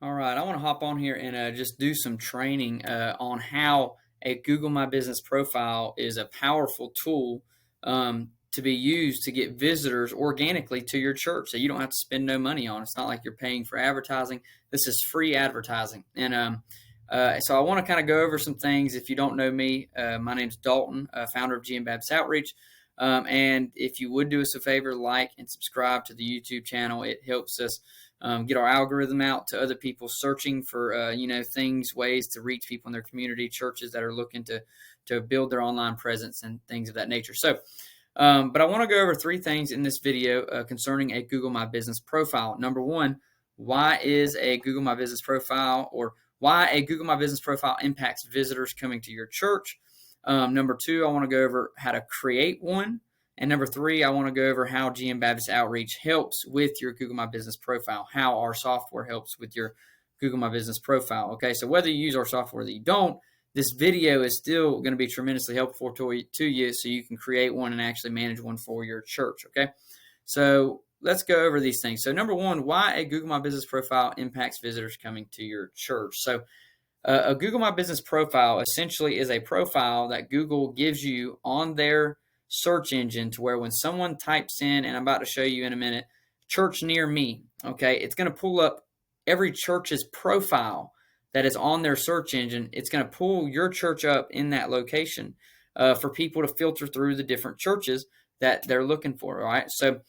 All right, I want to hop on here and just do some training on how a Google My Business profile is a powerful tool to be used to get visitors organically to your church that you don't have to spend no money on. It's not like you're paying for advertising. This is free advertising. So I want to kind of go over some things. If you don't know me, my name's Dalton, founder of GM Baptist Outreach. And if you would do us a favor, like and subscribe to the YouTube channel, it helps us get our algorithm out to other people searching for things, ways to reach people in their community, churches that are looking to build their online presence and things of that nature. But I want to go over three things in this video concerning a Google My Business profile. Number one, why is a Google My Business profile, or why a Google My Business profile impacts visitors coming to your church. Number two, I want to go over how to create one. And number three, I want to go over how GM Baptist Outreach helps with your Google My Business profile, how our software helps with your Google My Business profile. Okay, so whether you use our software or you don't, this video is still going to be tremendously helpful to you so you can create one and actually manage one for your church. Okay, so let's go over these things. So number one, why a Google My Business profile impacts visitors coming to your church. So a Google My Business profile essentially is a profile that Google gives you on their search engine, to where when someone types in, and I'm about to show you in a minute, church near me, okay, it's going to pull up every church's profile that is on their search engine. It's going to pull your church up in that location for people to filter through the different churches that they're looking for. All right. So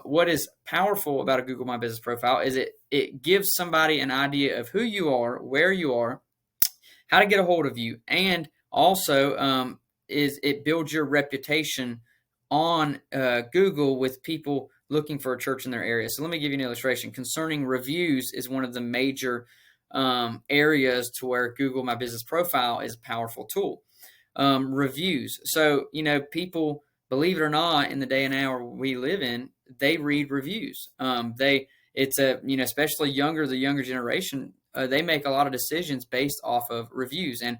what is powerful about a Google My Business profile is it gives somebody an idea of who you are, where you are, how to get a hold of you, and also is it builds your reputation on Google with people looking for a church in their area. So let me give you an illustration. Concerning reviews is one of the major areas to where Google My Business profile is a powerful tool. Reviews. So, people, believe it or not, in the day and hour we live in, they read reviews. Especially the younger generation, they make a lot of decisions based off of reviews. And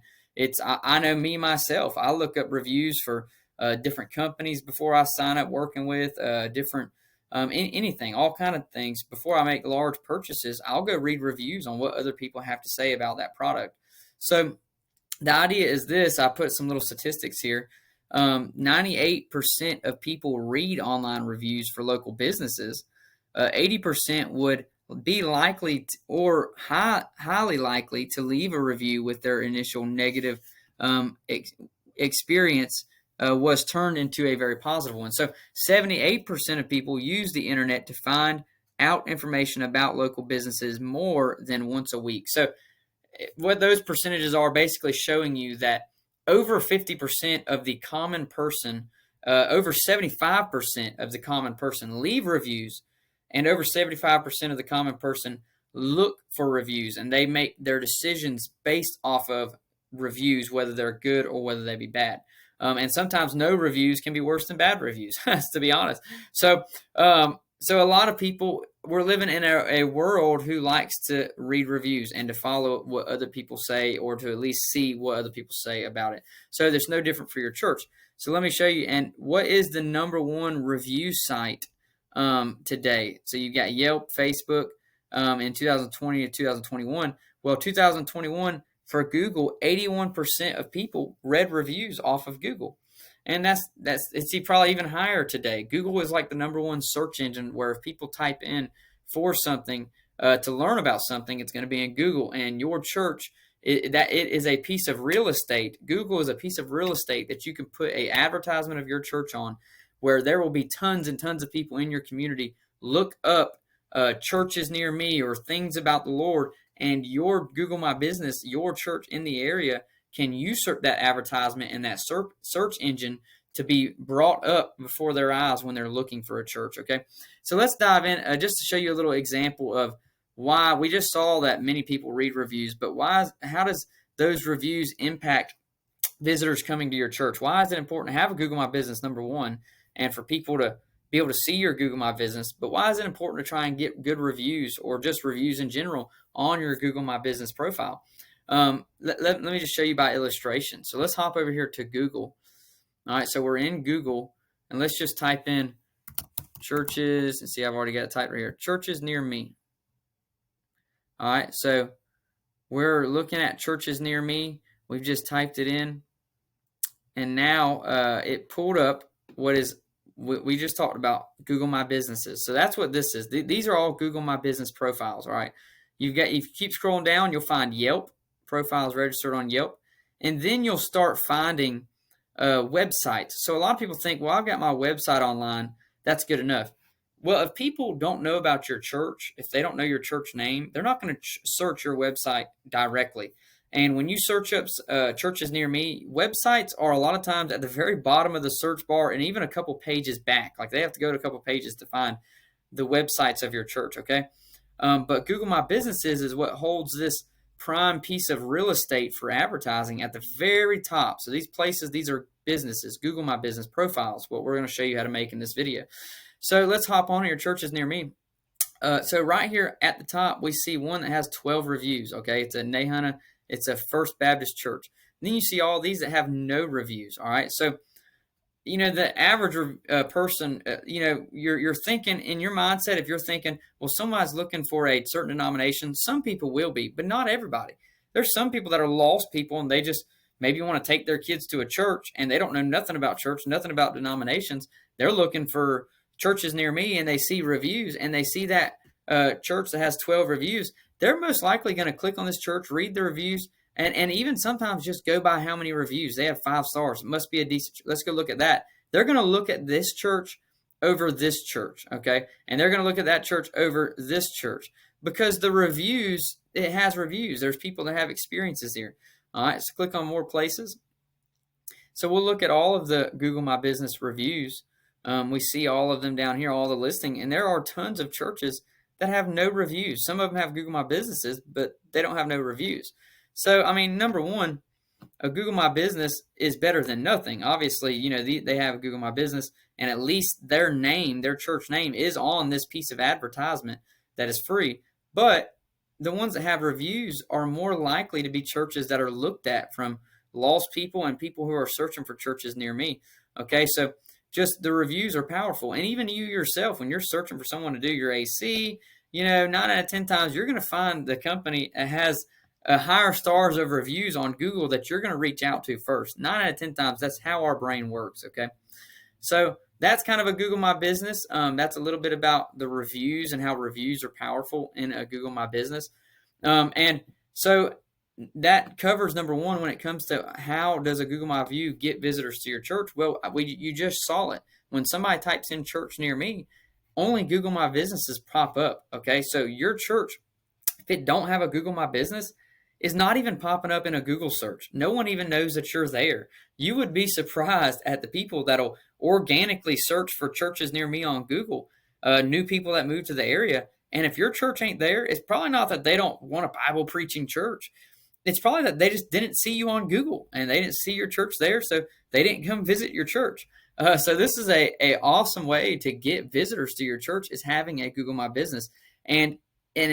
I know me, myself, I look up reviews for different companies before I sign up working with anything, all kind of things. Before I make large purchases, I'll go read reviews on what other people have to say about that product. So the idea is this. I put some little statistics here. 98% of people read online reviews for local businesses. 80% would be likely or highly likely to leave a review with their initial negative experience was turned into a very positive one. So 78% of people use the internet to find out information about local businesses more than once a week. So what those percentages are basically showing you that over 50% of the common person, over 75% of the common person leave reviews, and over 75% of the common person look for reviews, and they make their decisions based off of reviews, whether they're good or whether they be bad. And sometimes no reviews can be worse than bad reviews, to be honest. So a lot of people, we're living in a world who likes to read reviews and to follow what other people say, or to at least see what other people say about it. So there's no different for your church. So let me show you. And what is the number one review site today? So you've got Yelp, Facebook in 2020 to 2021. Well, 2021 for Google, 81% of people read reviews off of Google. And it's probably even higher today. Google is like the number one search engine, where if people type in for something to learn about something, it's going to be in Google. And your church, it is a piece of real estate. Google is a piece of real estate that you can put an advertisement of your church on, where there will be tons and tons of people in your community look up churches near me or things about the Lord, and your Google My Business, your church in the area, can usurp that advertisement and that search engine to be brought up before their eyes when they're looking for a church. Okay, so let's dive in just to show you a little example of why. We just saw that many people read reviews, but how does those reviews impact visitors coming to your church? Why is it important to have a Google My Business, number one, and for people to be able to see your Google My Business? But why is it important to try and get good reviews, or just reviews in general, on your Google My Business profile? Let me just show you by illustration. So let's hop over here to Google. All right, so we're in Google, and let's just type in churches, and see, I've already got it typed right here. Churches near me. All right, so we're looking at churches near me. We've just typed it in, and now it pulled up what is we just talked about, Google My Businesses. So that's what this is. These are all Google My Business profiles. All right, if you keep scrolling down, you'll find Yelp profiles registered on Yelp, and then you'll start finding websites. So a lot of people think, well, I've got my website online, that's good enough. Well, if people don't know about your church, if they don't know your church name, they're not going to search your website directly. And when you search up churches near me, websites are a lot of times at the very bottom of the search bar and even a couple pages back. Like they have to go to a couple pages to find the websites of your church, okay? But Google My Businesses is what holds this prime piece of real estate for advertising at the very top. So these places, these are businesses, Google My Business profiles, what we're going to show you how to make in this video. So let's hop on to your churches near me. So right here at the top, we see one that has 12 reviews, okay? It's a Nahunta, it's a First Baptist church. And then you see all these that have no reviews, all right? So, you know, the average person, you know, you're thinking in your mindset, if you're thinking, well, somebody's looking for a certain denomination, some people will be, but not everybody. There's some people that are lost people and they just maybe want to take their kids to a church and they don't know nothing about church, nothing about denominations. They're looking for churches near me and they see reviews and they see that church that has 12 reviews. They're most likely going to click on this church, read the reviews, and even sometimes just go by how many reviews. They have 5 stars. It must be a decent church. Let's go look at that. They're going to look at this church over this church, okay? And they're going to look at that church over this church because the reviews, it has reviews. There's people that have experiences here. All right, so click on more places. So we'll look at all of the Google My Business reviews. We see all of them down here, all the listing, and there are tons of churches that have no reviews. Some of them have Google My Businesses, but they don't have no reviews. So, I mean, number one, a Google My Business is better than nothing. Obviously, you know, they have Google My Business, and at least their name, their church name, is on this piece of advertisement that is free. But the ones that have reviews are more likely to be churches that are looked at from lost people and people who are searching for churches near me. Okay, so just the reviews are powerful. And even you yourself, when you're searching for someone to do your AC, you know, 9 out of 10 times, you're going to find the company that has higher stars of reviews on Google that you're going to reach out to first. 9 out of 10 times, that's how our brain works, okay? So that's kind of a Google My Business. That's a little bit about the reviews and how reviews are powerful in a Google My Business. And so that covers number one when it comes to how does a Google My View get visitors to your church. Well, you just saw it. When somebody types in church near me, only Google My Businesses pop up, okay? So your church, if it don't have a Google My Business, is not even popping up in a Google search. No one even knows that you're there. You would be surprised at the people that'll organically search for churches near me on Google, new people that move to the area. And if your church ain't there, it's probably not that they don't want a Bible preaching church. It's probably that they just didn't see you on Google and they didn't see your church there, so they didn't come visit your church. So this is a awesome way to get visitors to your church is having a Google My Business. And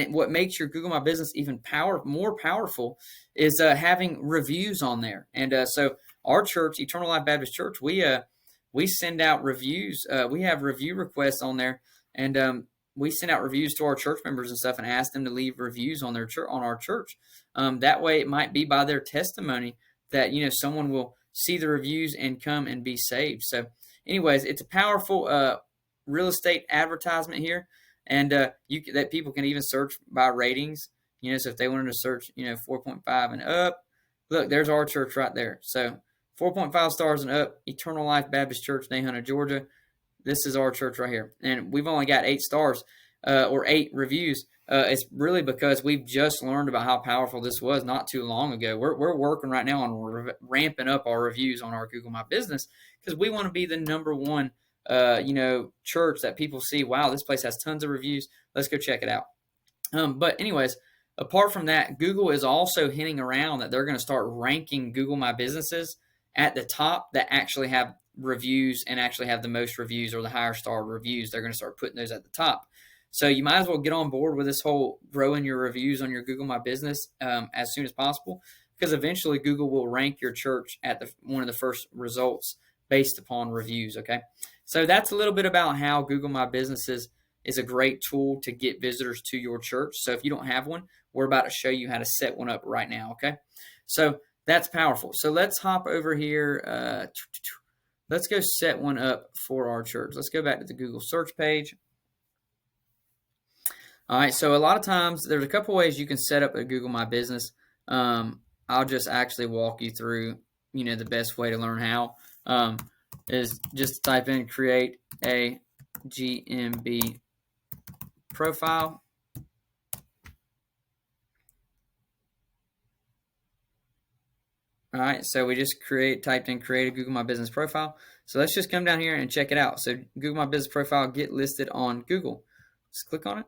what makes your Google My Business even more powerful is having reviews on there. And so our church, Eternal Life Baptist Church, we send out reviews. We have review requests on there, and we send out reviews to our church members and stuff, and ask them to leave reviews on our church. That way, it might be by their testimony that someone will see the reviews and come and be saved. So, anyways, it's a powerful real estate advertisement here. And that people can even search by ratings. So if they wanted to search, 4.5 and up, look, there's our church right there. So 4.5 stars and up, Eternal Life Baptist Church, Nahunta, Georgia. This is our church right here. And we've only got 8 stars or 8 reviews. It's really because we've just learned about how powerful this was not too long ago. We're working right now on ramping up our reviews on our Google My Business because we want to be the number one church that people see, wow, this place has tons of reviews. Let's go check it out. But anyways, apart from that, Google is also hinting around that they're going to start ranking Google My Businesses at the top that actually have reviews and actually have the most reviews or the higher star reviews. They're going to start putting those at the top. So you might as well get on board with this whole growing your reviews on your Google My Business as soon as possible, because eventually Google will rank your church at one of the first results based upon reviews, okay? So that's a little bit about how Google My Businesses is a great tool to get visitors to your church. So if you don't have one, we're about to show you how to set one up right now, okay? So that's powerful. So let's hop over here. Let's go set one up for our church. Let's go back to the Google search page. All right, so a lot of times there's a couple ways you can set up a Google My Business. I'll just actually walk you through, the best way to learn how is just type in create a GMB profile. All right, so we just typed in create a Google My Business profile. So let's just come down here and check it out. So Google My Business profile, get listed on Google. Let's click on it.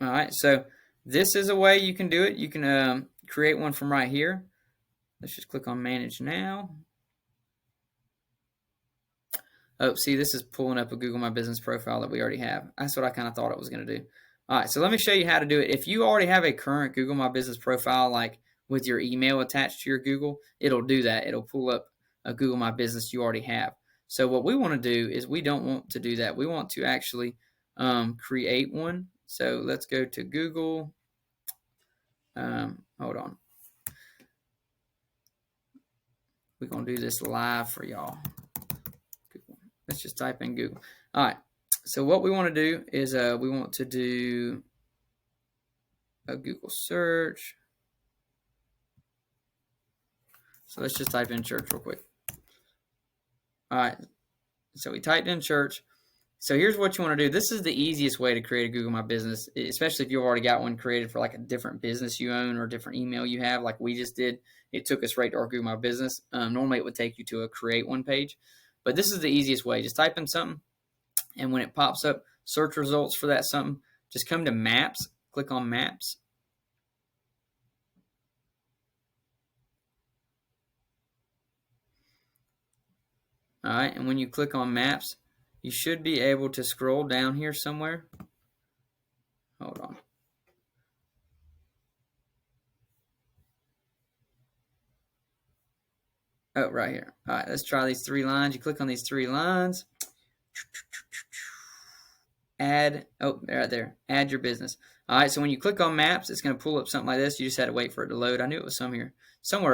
All right, so this is a way you can do it. You can create one from right here. Let's just click on Manage Now. Oh, see, this is pulling up a Google My Business profile that we already have. That's what I kind of thought it was going to do. All right, so let me show you how to do it. If you already have a current Google My Business profile, like with your email attached to your Google, it'll do that. It'll pull up a Google My Business you already have. So what we want to do is we don't want to do that. We want to actually create one. So let's go to Google. Hold on. We're going to do this live for y'all. Let's just type in Google. All right. So what we want to do is we want to do a Google search. So let's just type in church real quick. All right. So we typed in church. So here's what you want to do. This is the easiest way to create a Google My Business, especially if you've already got one created for like a different business you own or a different email you have, like we just did. It took us right to our Google My Business. Normally it would take you to a create one page, but this is the easiest way. Just type in something, and when it pops up search results for that something, just come to Maps, click on Maps. All right, and when you click on Maps, you should be able to scroll down here somewhere. Hold on. Oh, right here. All right, let's try these 3 lines. You click on these 3 lines. Add, right there. Add your business. All right, so when you click on Maps, it's going to pull up something like this. You just had to wait for it to load. I knew it was somewhere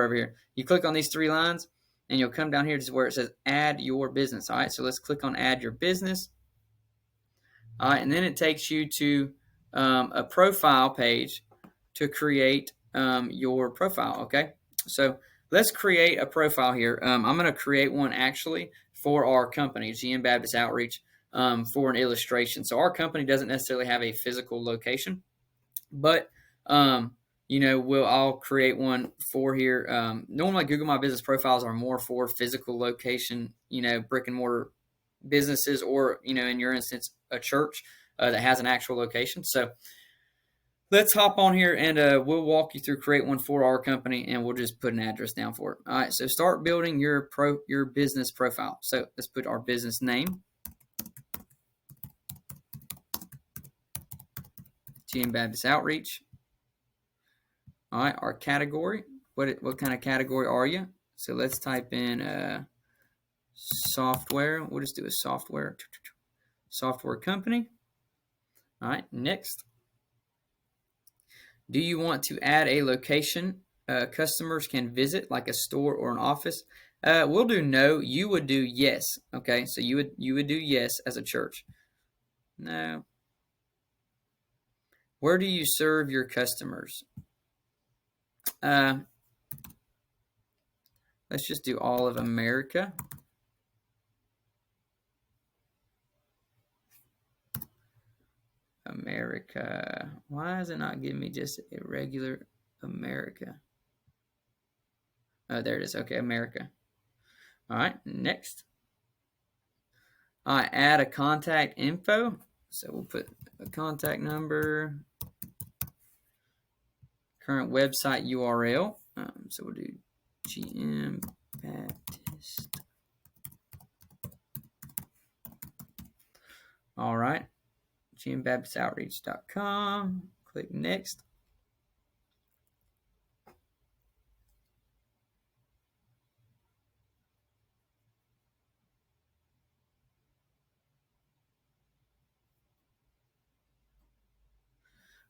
over here. You click on these 3 lines, and you'll come down here to where it says add your business. All right, so let's click on add your business. All right, and then it takes you to a profile page to create your profile, okay? So let's create a profile here. I'm going to create one actually for our company, GM Baptist Outreach, for an illustration. So our company doesn't necessarily have a physical location, but I'll create one for here. Normally Google My Business profiles are more for physical location, brick and mortar businesses, or, in your instance, a church that has an actual location. So let's hop on here and we'll walk you through create one for our company, and we'll just put an address down for it. All right, so start building your business profile. So let's put our business name, GM Baptist Outreach. All right, our category. What kind of category are you? So let's type in software. We'll just do a software company. All right, next. Do you want to add a location customers can visit, like a store or an office? We'll do no. You would do yes. Okay, so you would do yes as a church. No. Where do you serve your customers? Let's just do all of America. America. Why is it not giving me just a regular America? Oh, there it is. Okay, America. All right, next. Add a contact info. So we'll put a contact number, current website URL. So we'll do GM Baptist. All right, GMBaptistOutreach.com. Click next.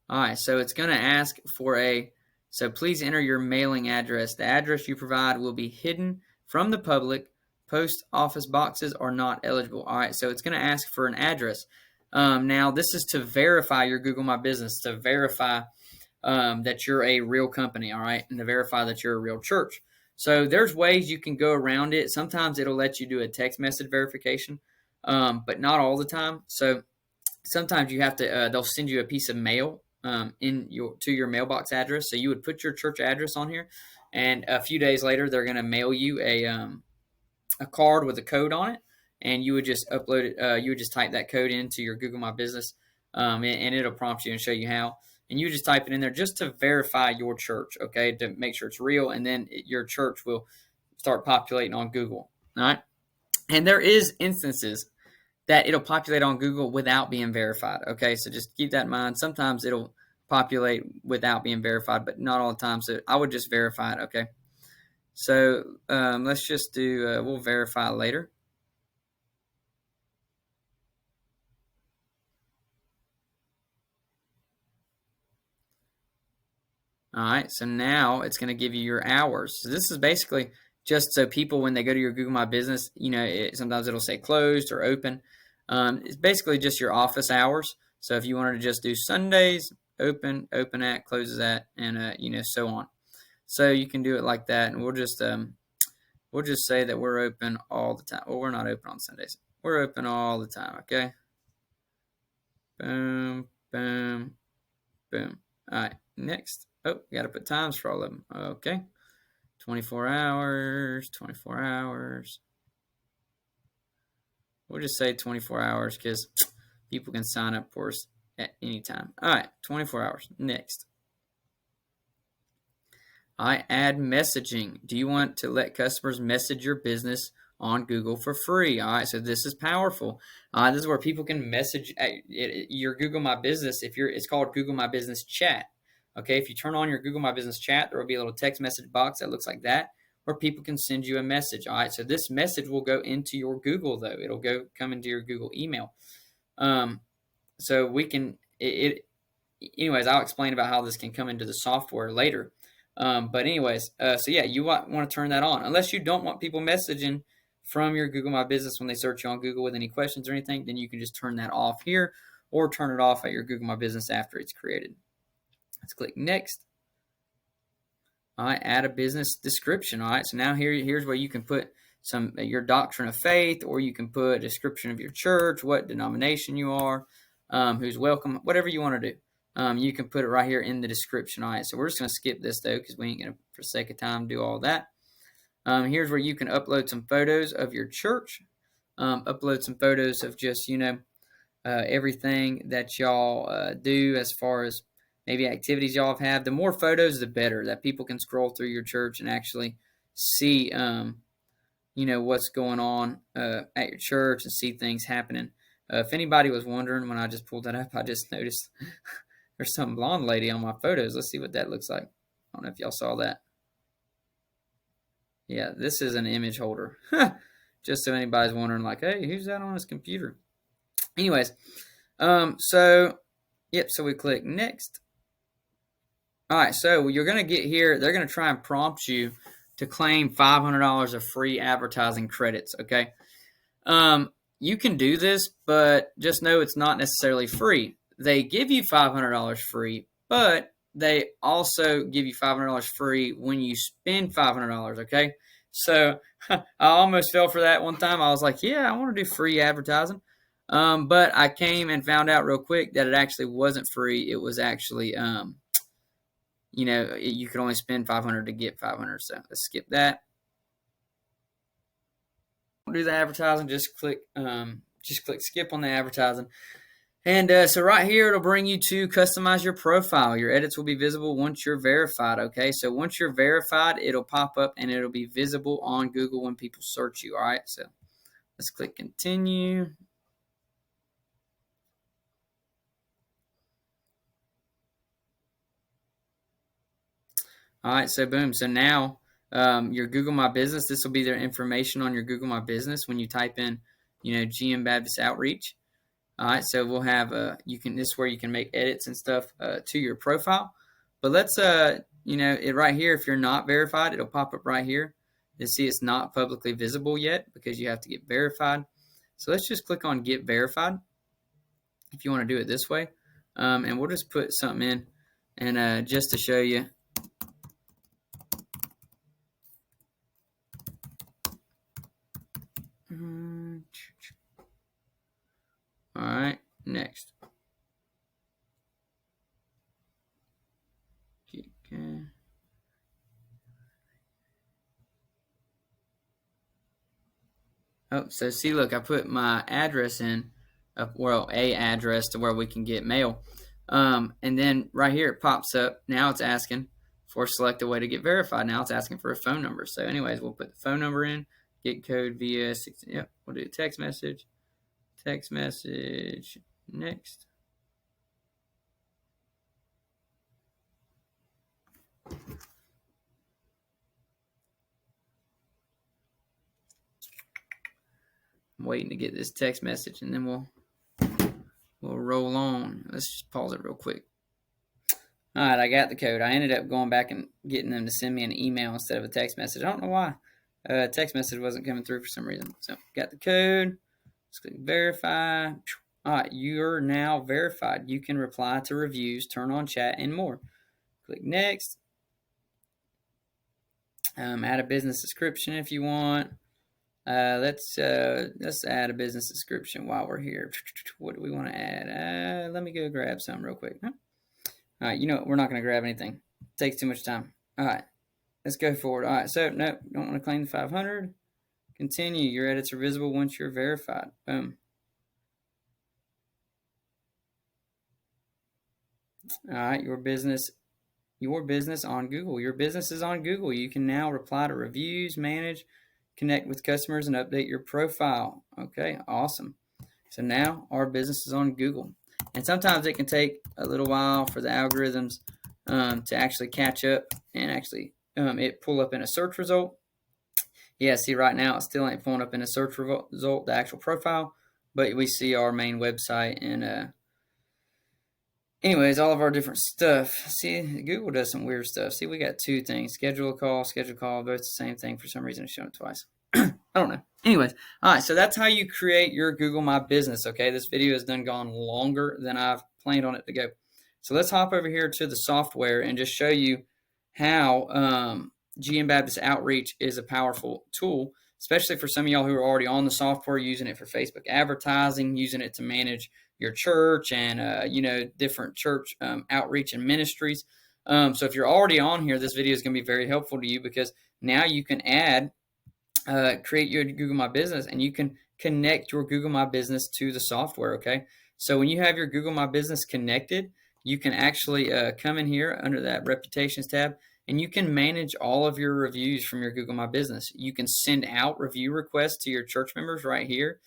All right, so it's going to ask for so please enter your mailing address. The address you provide will be hidden from the public. Post office boxes are not eligible. All right, so it's going to ask for an address. Now, this is to verify your Google My Business, to verify that you're a real company, all right, and to verify that you're a real church. So there's ways you can go around it. Sometimes it'll let you do a text message verification, but not all the time. So sometimes you have to. They'll send you a piece of mail to your mailbox address. So you would put your church address on here, and a few days later they're going to mail you a card with a code on it, and you would just upload it. You would just type that code into your Google My Business, and it'll prompt you and show you how. And you just type it in there just to verify your church, okay, to make sure it's real, and then your church will start populating on Google. All right, and there is instances that it'll populate on Google without being verified. Okay, so just keep that in mind. Sometimes it'll populate without being verified, but not all the time. So I would just verify it. Okay, so let's just do. We'll verify later. All right, so now it's going to give you your hours. So this is basically just so people, when they go to your Google My Business, sometimes it'll say closed or open. It's basically just your office hours. So if you wanted to just do Sundays, open at, closes at, and so on. So you can do it like that, and we'll just say that we're open all the time. Well, we're not open on Sundays. We're open all the time. Okay. Boom, boom, boom. All right, next. Oh, got to put times for all of them. Okay. 24 hours, 24 hours. We'll just say 24 hours because people can sign up for us at any time. All right, 24 hours. Next. All right, add messaging. Do you want to let customers message your business on Google for free? All right, so this is powerful. This is where people can message your Google My Business. It's called Google My Business Chat. Okay, if you turn on your Google My Business Chat, there will be a little text message box that looks like that, where people can send you a message. All right, so this message will go into your Google, though. It'll come into your Google email. So we can anyways, I'll explain about how this can come into the software later. But anyways, so yeah, you want to turn that on. Unless you don't want people messaging from your Google My Business when they search you on Google with any questions or anything, then you can just turn that off here, or turn it off at your Google My Business after it's created. Let's click next. All right, add a business description. All right, so now here's where you can put your doctrine of faith, or you can put a description of your church, what denomination you are, who's welcome, whatever you want to do. You can put it right here in the description. All right, so we're just going to skip this, though, because we ain't going to, for the sake of time, do all that. Here's where you can upload some photos of your church, upload some photos of just, everything that y'all do as far as maybe activities y'all have. The more photos, the better, that people can scroll through your church and actually see, what's going on at your church and see things happening. If anybody was wondering, when I just pulled that up, I just noticed there's some blonde lady on my photos. Let's see what that looks like. I don't know if y'all saw that. Yeah, this is an image holder. Just so anybody's wondering, like, hey, who's that on his computer? Anyways, so we click next. All right, so you're going to get here. They're going to try and prompt you to claim $500 of free advertising credits, okay? You can do this, but just know it's not necessarily free. They give you $500 free, but they also give you $500 free when you spend $500, okay? So I almost fell for that one time. I was like, yeah, I want to do free advertising. But I came and found out real quick that it actually wasn't free. It was actually, you could only spend $500 to get $500. So let's skip that. Do the advertising, just click skip on the advertising. And so right here, it'll bring you to customize your profile. Your edits will be visible once you're verified, okay? So once you're verified, it'll pop up and it'll be visible on Google when people search you, all right? So let's click continue. All right, so boom. So now your Google My Business, this will be their information on your Google My Business when you type in, GM Baptist Outreach. All right, so we'll have this is where you can make edits and stuff to your profile. But let's it right here. If you're not verified, it'll pop up right here. You'll see it's not publicly visible yet because you have to get verified. So let's just click on Get Verified if you want to do it this way, and we'll just put something in, and just to show you. All right, next. Okay. Oh, so see, look, I put my address in, well, a address to where we can get mail. And then right here it pops up. Now it's asking for select a way to get verified. Now it's asking for a phone number. So anyways, we'll put the phone number in, get code via 16. Yep, we'll do text message, next. I'm waiting to get this text message, and then we'll roll on. Let's just pause it real quick. All right, I got the code. I ended up going back and getting them to send me an email instead of a text message. I don't know why. Text message wasn't coming through for some reason. So got the code. Let's click verify. All right, you're now verified. You can reply to reviews, turn on chat, and more. Click next. Add a business description if you want. Let's add a business description while we're here. What do we want to add? Let me go grab some real quick. All right, we're not going to grab anything. It takes too much time. All right, let's go forward. All right, so no, don't want to claim the 500. Continue. Your edits are visible once you're verified. Boom. All right, your business on Google. Your business is on Google. You can now reply to reviews, manage, connect with customers, and update your profile. Okay, awesome. So now our business is on Google. And sometimes it can take a little while for the algorithms to actually catch up and actually it pull up in a search result. Yeah, see right now it still ain't pulling up in a search result, the actual profile, but we see our main website and anyways, all of our different stuff. See, Google does some weird stuff. See, we got two things: schedule a call, both the same thing. For some reason, it's showing it twice. I don't know. Anyways, all right, so that's how you create your Google My Business, okay? This video has gone longer than I've planned on it to go. So let's hop over here to the software and just show you how GM Baptist Outreach is a powerful tool, especially for some of y'all who are already on the software, using it for Facebook advertising, using it to manage your church and different church outreach and ministries. So if you're already on here, this video is going to be very helpful to you because now you can create your Google My Business, and you can connect your Google My Business to the software. Okay, so when you have your Google My Business connected, you can actually come in here under that Reputations tab, and you can manage all of your reviews from your Google My Business. You can send out review requests to your church members right here.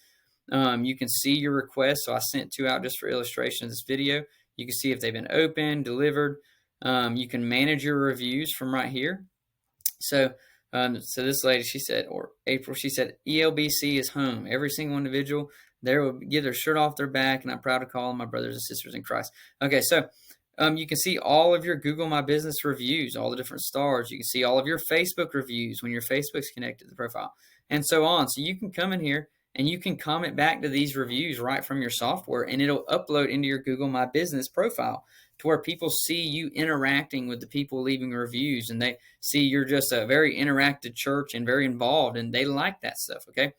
You can see your requests. So I sent 2 out just for illustration of this video. You can see if they've been opened, delivered. You can manage your reviews from right here. So this lady, April, she said, ELBC is home. Every single individual there will give their shirt off their back, and I'm proud to call them my brothers and sisters in Christ. Okay, so you can see all of your Google My Business reviews, all the different stars. You can see all of your Facebook reviews when your Facebook's connected to the profile, and so on. So you can come in here and you can comment back to these reviews right from your software, and it'll upload into your Google My Business profile to where people see you interacting with the people leaving reviews, and they see you're just a very interactive church and very involved, and they like that stuff, okay?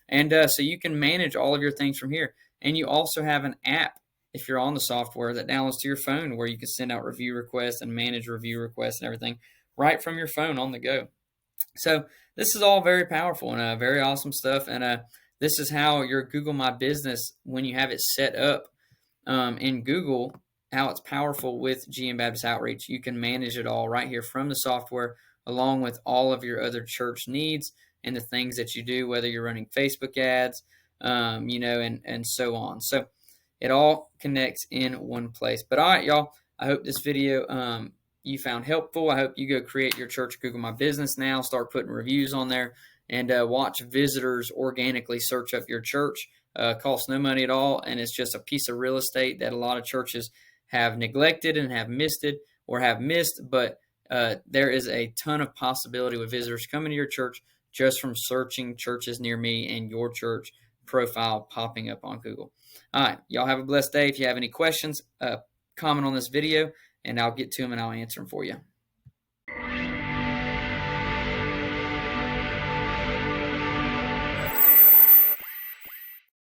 And so you can manage all of your things from here. And you also have an app, if you're on the software, that downloads to your phone where you can send out review requests and manage review requests and everything right from your phone on the go. So this is all very powerful and very awesome stuff. And this is how your Google My Business, when you have it set up in Google, how it's powerful with GM Baptist Outreach. You can manage it all right here from the software, along with all of your other church needs and the things that you do, whether you're running Facebook ads, and so on. So it all connects in one place. But all right, y'all, I hope this video you found helpful. I hope you go create your church Google My Business now, start putting reviews on there, and watch visitors organically search up your church costs no money at all, and it's just a piece of real estate that a lot of churches have neglected and have missed it or have missed. But there is a ton of possibility with visitors coming to your church just from searching churches near me and your church profile popping up on Google. All right, y'all have a blessed day. If you have any questions, comment on this video, and I'll get to them and I'll answer them for you.